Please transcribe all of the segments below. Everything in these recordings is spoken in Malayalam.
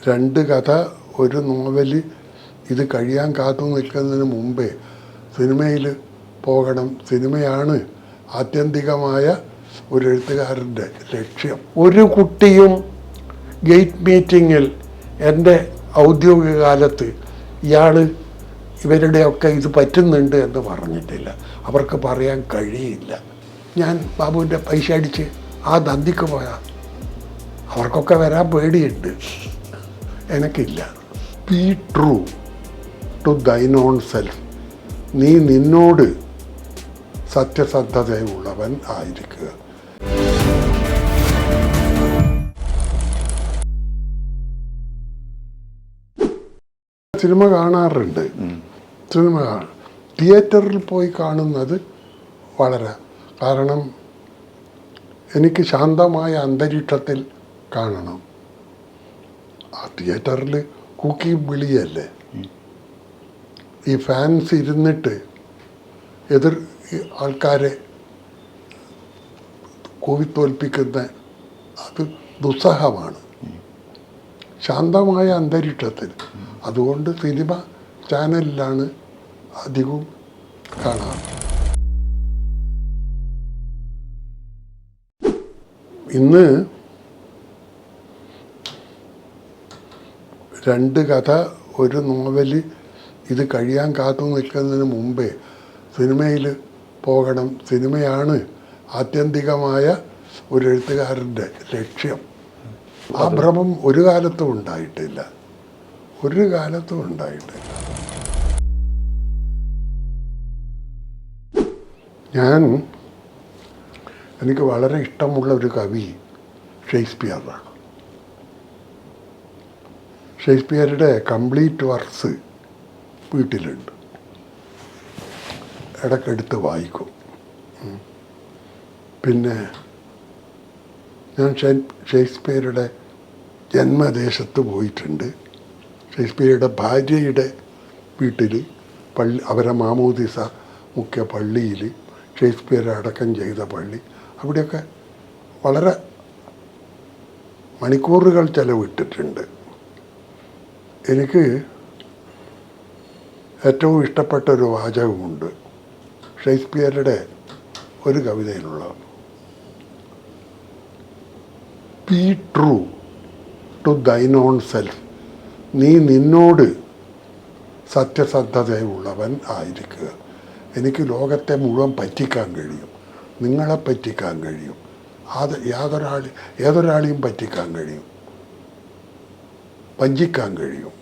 രണ്ട് കഥ ഒരു നോവൽ ഇത് കഴിയാൻ കാത്തു നിൽക്കുന്നതിന് മുമ്പേ സിനിമയിൽ പോകണം. സിനിമയാണ് ആത്യന്തികമായ ഒരു എഴുത്തുകാരൻ്റെ ലക്ഷ്യം. ഒരു കുട്ടിയും ഗേറ്റ് മീറ്റിങ്ങിൽ എൻ്റെ ഔദ്യോഗിക കാലത്ത് ഇയാൾ ഇവരുടെയൊക്കെ ഇത് പറ്റുന്നുണ്ട് എന്ന് പറഞ്ഞിട്ടില്ല. അവർക്ക് പറയാൻ കഴിയില്ല. ഞാൻ ബാബുവിൻ്റെ പൈസ അടിച്ച് ആ ദന്തിക്ക് പോയാൽ അവർക്കൊക്കെ വരാൻ പേടിയുണ്ട്, എനിക്കില്ല. Be true to thine own self. നീ നിന്നോട് സത്യസന്ധതയുള്ളവൻ ആയിരിക്കുക. സിനിമ കാണാറുണ്ട്. സിനിമ തിയേറ്ററിൽ പോയി കാണുന്നത് വളരെ, കാരണം എനിക്ക് ശാന്തമായ അന്തരീക്ഷത്തിൽ കാണണം. ആ തിയേറ്ററിൽ കൂക്കി വിളിയല്ലേ, ഈ ഫാൻസ് ഇരുന്നിട്ട് എതിർ ആൾക്കാരെ കൂവിത്തോൽപ്പിക്കുന്ന അത് ദുസ്സഹമാണ്. ശാന്തമായ അന്തരീക്ഷത്തിൽ, അതുകൊണ്ട് സിനിമ ചാനലിലാണ് അധികവും കാണാറ്. ഇന്ന് രണ്ട് കഥ ഒരു നോവൽ ഇത് കഴിയാൻ കാത്തു നിൽക്കുന്നതിന് മുമ്പേ സിനിമയിൽ പോകണം. സിനിമയാണ് ആത്യന്തികമായ ഒരു എഴുത്തുകാരൻ്റെ ലക്ഷ്യം. ആ ഭ്രമം ഒരു കാലത്തും ഉണ്ടായിട്ടില്ല, ഒരു കാലത്തും ഉണ്ടായിട്ടില്ല. എനിക്ക് വളരെ ഇഷ്ടമുള്ള ഒരു കവി ഷേക്സ്പിയറാണ്. ഷേക്സ്പിയറുടെ കംപ്ലീറ്റ് വർക്ക്സ് വീട്ടിലുണ്ട്, ഇടയ്ക്കെടുത്ത് വായിക്കും. പിന്നെ ഞാൻ ഷേക്സ്പിയറുടെ ജന്മദേശത്ത് പോയിട്ടുണ്ട്. ഷേക്സ്പിയറുടെ ഭാര്യയുടെ വീട്ടിൽ അവരെ മാമോദിസ മുഖ്യ പള്ളിയിൽ, ഷേക്സ്പിയർ അടക്കം ചെയ്ത പള്ളി, അവിടെയൊക്കെ വളരെ മണിക്കൂറുകൾ ചെലവിട്ടിട്ടുണ്ട്. എനിക്ക് ഏറ്റവും ഇഷ്ടപ്പെട്ട ഒരു വാചകമുണ്ട് ഷേക്സ്പിയറുടെ ഒരു കവിതയിലുള്ള. Be true to thine own self. നീ നിന്നോട് സത്യസന്ധതയുള്ളവൻ ആയിരിക്കുക. എനിക്ക് ലോകത്തെ മുഴുവൻ പറ്റിക്കാൻ കഴിയും, നിങ്ങളെ പറ്റിക്കാൻ കഴിയും, ഏതൊരാളെയും പറ്റിക്കാൻ കഴിയും, വഞ്ചിക്കാൻ കഴിയും.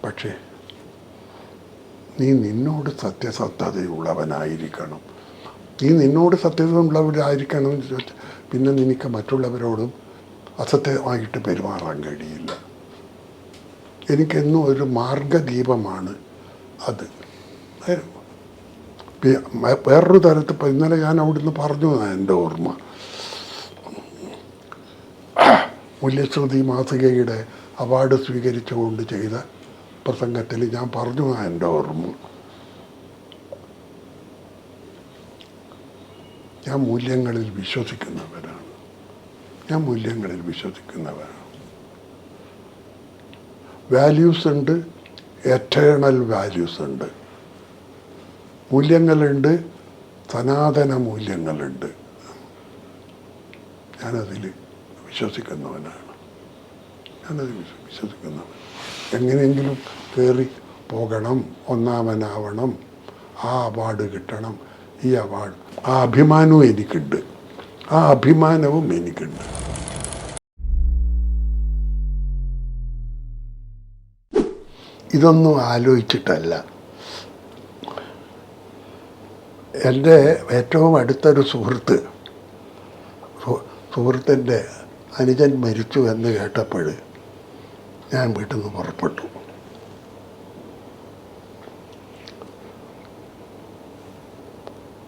പക്ഷേ നീ നിന്നോട് സത്യസന്ധതയുള്ളവനായിരിക്കണം. നീ നിന്നോട് സത്യസന്ധമുള്ളവരായിരിക്കണം എന്ന് ചോദിച്ചാൽ പിന്നെ നിനക്ക് മറ്റുള്ളവരോടും അസത്യമായിട്ട് പെരുമാറാൻ കഴിയില്ല. എനിക്കെന്നും ഒരു മാർഗദീപമാണ് അത്. വേറൊരു തരത്തിൽ ഇപ്പം ഇന്നലെ ഞാൻ അവിടുന്ന് പറഞ്ഞു, എൻ്റെ ഓർമ്മ, മൂല്യശ്രുതി മാസികയുടെ അവാർഡ് സ്വീകരിച്ചുകൊണ്ട് ചെയ്ത പ്രസംഗത്തിൽ ഞാൻ പറഞ്ഞു, എൻ്റെ ഓർമ്മ, ഞാൻ മൂല്യങ്ങളിൽ വിശ്വസിക്കുന്നവരാണ്. വാല്യൂസ് ഉണ്ട്, എറ്റേണൽ വാല്യൂസ് ഉണ്ട്. മൂല്യങ്ങളുണ്ട്, സനാതന മൂല്യങ്ങളുണ്ട്. ഞാനതിൽ വിശ്വസിക്കുന്നവനാണ്. എങ്ങനെയെങ്കിലും കയറി പോകണം, ഒന്നാമനാവണം, ആ അവാർഡ് കിട്ടണം, ഈ അവാർഡ്, ആ അഭിമാനവും എനിക്കുണ്ട്. ഇതൊന്നും ആലോചിച്ചിട്ടല്ല. എൻ്റെ ഏറ്റവും അടുത്തൊരു സുഹൃത്തിൻ്റെ അനുജൻ മരിച്ചു എന്ന് കേട്ടപ്പോൾ ഞാൻ വീട്ടിൽ നിന്ന് പുറപ്പെട്ടു.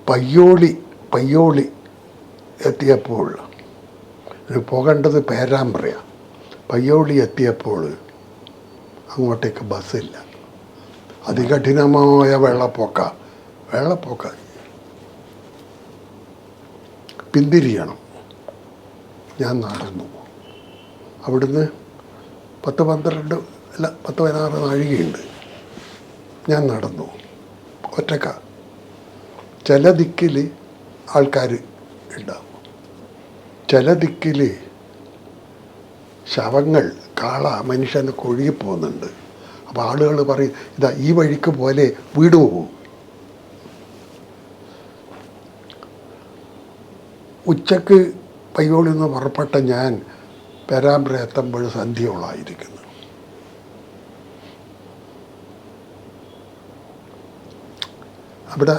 പയ്യോളി എത്തിയപ്പോൾ, പോകേണ്ടത് പേരാമ്പ്രയാണ്. പയ്യോളി എത്തിയപ്പോൾ അങ്ങോട്ടേക്ക് ബസ്സില്ല, അതികഠിനമായ വെള്ളപ്പൊക്ക പിന്തിരിയണം. ഞാൻ നടന്നു. അവിടുന്ന് 10-12 അല്ല 10-16 നാഴികയുണ്ട്. ഞാൻ നടന്നു ഒറ്റക്ക. ചില ദിക്കിൽ ആൾക്കാർ ഉണ്ടാവും, ചില ദിക്കിൽ ശവങ്ങൾ, കാള, മനുഷ്യനൊക്കെ ഒഴുകിപ്പോകുന്നുണ്ട്. അപ്പോൾ ആളുകൾ പറയും, ഇതാ ഈ വഴിക്ക് പോലെ വീട് പോകും. ഉച്ചക്ക് പയ്യോളിൽ നിന്ന് പുറപ്പെട്ട ഞാൻ പേരാമ്പ്ര എത്തുമ്പോൾ സന്ധ്യയോളായിരിക്കുന്നു. അവിടെ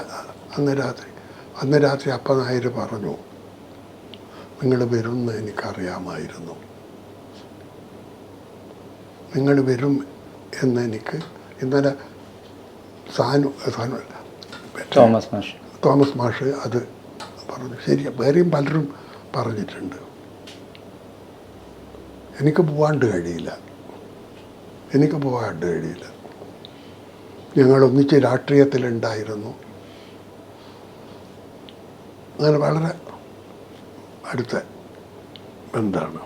അന്ന് രാത്രി അപ്പനായർ പറഞ്ഞു, നിങ്ങൾ വരുമെന്ന് എനിക്കറിയാമായിരുന്നു, നിങ്ങൾ വരും എന്നെനിക്ക് ഇന്നലെ തോമസ് മാഷ് അത് പറഞ്ഞു. ശരി, വേറെയും പലരും പറഞ്ഞിട്ടുണ്ട്. എനിക്ക് പോകാണ്ട് കഴിയില്ല. ഞങ്ങളൊന്നിച്ച് രാഷ്ട്രീയത്തിലുണ്ടായിരുന്നു. അങ്ങനെ വളരെ അടുത്ത ബന്ധമാണ്.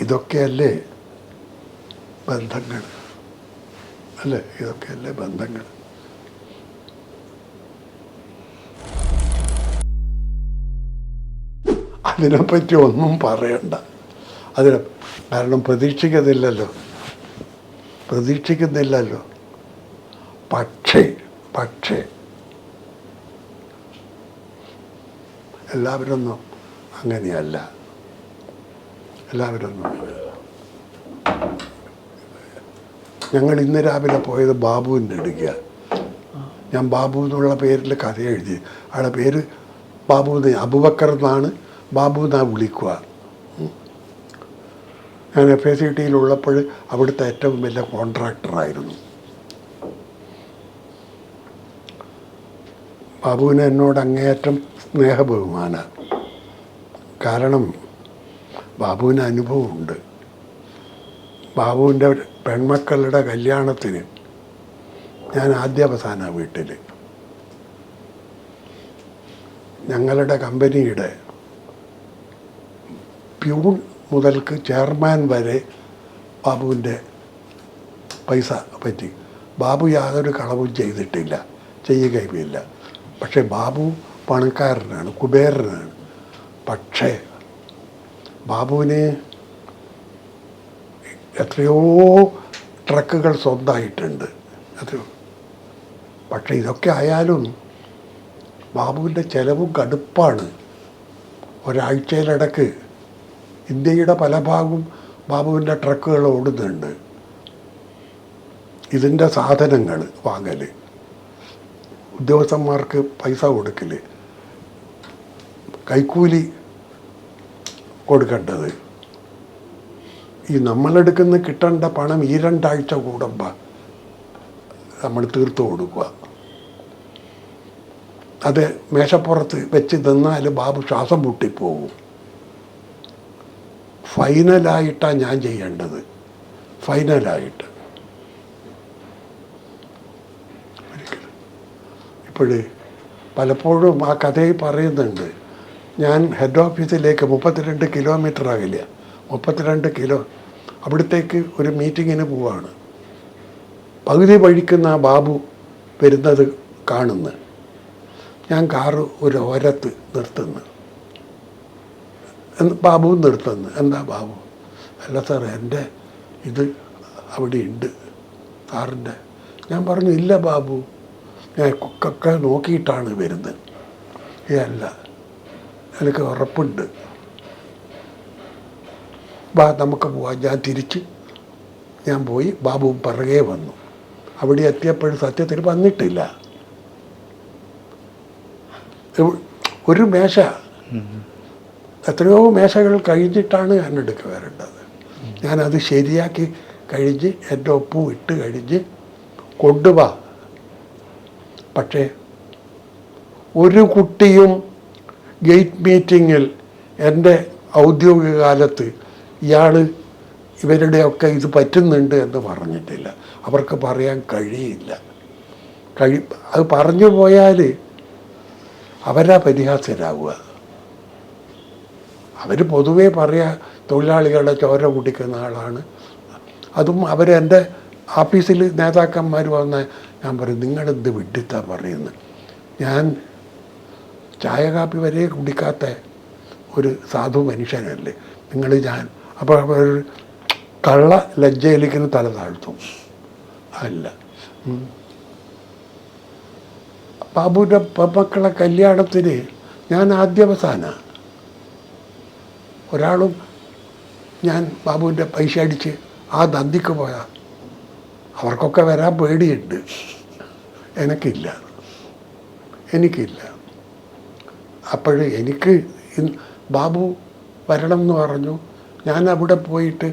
ഇതൊക്കെയല്ലേ ബന്ധങ്ങൾ, അല്ലേ? ഇതൊക്കെയല്ലേ ബന്ധങ്ങൾ. അതിനെപ്പറ്റി ഒന്നും പറയണ്ട. കാരണം പ്രതീക്ഷിക്കുന്നില്ലല്ലോ. പക്ഷേ എല്ലാവരൊന്നും അങ്ങനെയല്ല. ഞങ്ങൾ ഇന്ന് രാവിലെ പോയത് ബാബുവിൻ്റെ അടുക്ക. ഞാൻ ബാബു എന്നുള്ള പേരിൽ കഥ എഴുതി. അയാളുടെ പേര് ബാബു, അബുബക്കർ എന്നാണ്, ബാബു എന്നാണ് വിളിക്കുക. ഞാൻ FACTയിലുള്ളപ്പോൾ അവിടുത്തെ ഏറ്റവും വലിയ കോൺട്രാക്ടറായിരുന്നു. ബാബുവിന് എന്നോട് അങ്ങേയറ്റം സ്നേഹബഹുമാന. കാരണം ബാബുവിന് അനുഭവമുണ്ട്. ബാബുവിൻ്റെ പെൺമക്കളുടെ കല്യാണത്തിന് ഞാൻ ആദ്യാവസാന വീട്ടിൽ. ഞങ്ങളുടെ കമ്പനിയുടെ പ്യൂൺ മുതൽക്ക് ചെയർമാൻ വരെ ബാബുവിൻ്റെ പൈസ പറ്റി. ബാബു യാതൊരു കളവും ചെയ്തിട്ടില്ല, ചെയ്യുകയുമില്ല. പക്ഷേ ബാബു പണക്കാരനാണ്, കുബേരനാണ്. പക്ഷേ ബാബുവിന് എത്രയോ ട്രക്കുകൾ സ്വന്തമായിട്ടുണ്ട്, എത്രയോ. പക്ഷേ ഇതൊക്കെ ആയാലും ബാബുവിൻ്റെ ചിലവും കടുപ്പാണ്. ഒരാഴ്ചയിലിടക്ക് ഇന്ത്യയുടെ പല ഭാഗവും ബാബുവിൻ്റെ ട്രക്കുകൾ ഓടുന്നുണ്ട്. ഇതിൻ്റെ സാധനങ്ങൾ വാങ്ങൽ, ഉദ്യോഗസ്ഥന്മാർക്ക് പൈസ കൊടുക്കൽ, കൈക്കൂലി കൊടുക്കേണ്ടത്, ഈ നമ്മളെടുക്കുന്ന കിട്ടേണ്ട പണം ഈ 2 ആഴ്ച കൂടുമ്പോൾ നമ്മൾ തീർത്തു കൊടുക്കുക. അത് മേശപ്പുറത്ത് വെച്ച് നിന്നാൽ ബാബു ശ്വാസം മുട്ടിപ്പോകും. ഫൈനലായിട്ടാണ് ഞാൻ ചെയ്യേണ്ടത്, ഫൈനലായിട്ട്. ഇപ്പോഴേ പലപ്പോഴും ആ കഥയിൽ പറയുന്നുണ്ട്, ഞാൻ ഹെഡ് ഓഫീസിലേക്ക് 32 കിലോമീറ്റർ ആകില്ല, 32 കിലോ അവിടത്തേക്ക് ഒരു മീറ്റിങ്ങിന് പോവാണ്. പകുതി വഴിക്കുന്ന ബാബു വരുന്നത് കാണുന്നു. ഞാൻ കാറ് ഒരു ഓരത്ത് നിർത്തുന്നു. ബാബു നിർത്തുന്നു. എന്താ ബാബു? അല്ല സാർ, എൻ്റെ ഇത് അവിടെ ഉണ്ട് കാറിൻ്റെ. ഞാൻ പറഞ്ഞു, ഇല്ല ബാബു, ഞാൻ ഒക്കെ നോക്കിയിട്ടാണ് വരുന്നത്. അല്ല, എനിക്ക് ഉറപ്പുണ്ട്, നമുക്ക് പോവാം. ഞാൻ പോയി. ബാബു പിറകെ വന്നു. അവിടെ എത്തിയപ്പോഴും സത്യത്തിൽ വന്നിട്ടില്ല. ഒരു മേശ, എത്രയോ മേശകൾ കഴിഞ്ഞിട്ടാണ് ഞാൻ എടുക്കുക വരേണ്ടത്. ഞാനത് ശരിയാക്കി കഴിഞ്ഞ് എൻ്റെ ഒപ്പും ഇട്ട് കഴിഞ്ഞ് കൊണ്ടുപോവാ. പക്ഷേ ഒരു കുട്ടിയും ഗേറ്റ് മീറ്റിങ്ങിൽ എൻ്റെ ഔദ്യോഗിക കാലത്ത് ഇയാൾ ഇവരുടെയൊക്കെ ഇത് പറ്റുന്നുണ്ട് എന്ന് പറഞ്ഞിട്ടില്ല. അവർക്ക് പറയാൻ അത് പറഞ്ഞു പോയാൽ അവരാ പരിഹാസ്യരാകുക. അവർ പൊതുവേ പറയാ തൊഴിലാളികളുടെ ചോര കുടിക്കുന്ന ആളാണ്. അതും അവരെൻ്റെ ഓഫീസിൽ നേതാക്കന്മാർ വന്ന ഞാൻ പറയും, നിങ്ങളെന്ത് വിഡിത്താ പറയുന്നത്? ഞാൻ ചായ കാപ്പി വരെ കുടിക്കാത്ത ഒരു സാധു മനുഷ്യനല്ലേ നിങ്ങൾ? ഞാൻ അപ്പോൾ അവർ കള്ള ലജ്ജയിലേക്കിന് തല താഴ്ത്തും. അല്ല, ബാബുവിൻ്റെ മക്കളെ കല്യാണത്തിന് ഞാൻ ആദ്യവസാന ഒരാളും ഞാൻ ബാബുവിൻ്റെ പൈസ അടിച്ച് ആ ദന്തിക്ക് പോയാൽ അവർക്കൊക്കെ വരാൻ പേടിയുണ്ട്. എനിക്കില്ല. അപ്പോൾ എനിക്ക് ബാബു വരണം എന്ന് പറഞ്ഞു. ഞാൻ അവിടെ പോയിട്ട്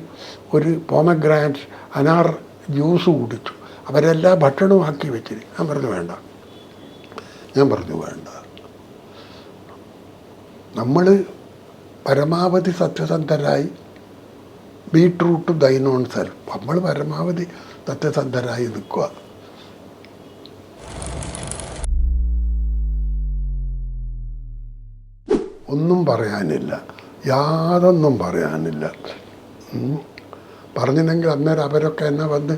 ഒരു പോമഗ്രാനറ്റ് അനാർ ജ്യൂസ് കുടിച്ചു. അവരെല്ലാ ഭക്ഷണവും ആക്കി വെച്ചിന്. ഞാൻ പറഞ്ഞു വേണ്ട. നമ്മൾ പരമാവധി സത്യസന്ധരായി ബീട്രൂട്ട് ദൈനോൺ സെൽഫ്. നമ്മൾ പരമാവധി സത്യസന്ധരായി നിൽക്കുക. ഒന്നും പറയാനില്ല, യാതൊന്നും പറയാനില്ല. പറഞ്ഞില്ലെങ്കിൽ അന്നേരം അവരൊക്കെ എന്നെ വന്ന്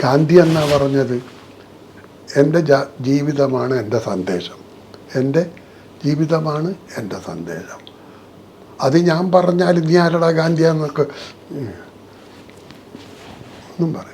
ഗാന്ധി എന്നാ പറഞ്ഞത്, എൻ്റെ ജീവിതമാണ് എൻ്റെ സന്ദേശം, എൻ്റെ ജീവിതമാണ് എൻ്റെ സന്ദേശം. അത് ഞാൻ പറഞ്ഞാൽ നീ ആരടാ ഗാന്ധിയാന്നൊക്കെ ഒന്നും പറയാം.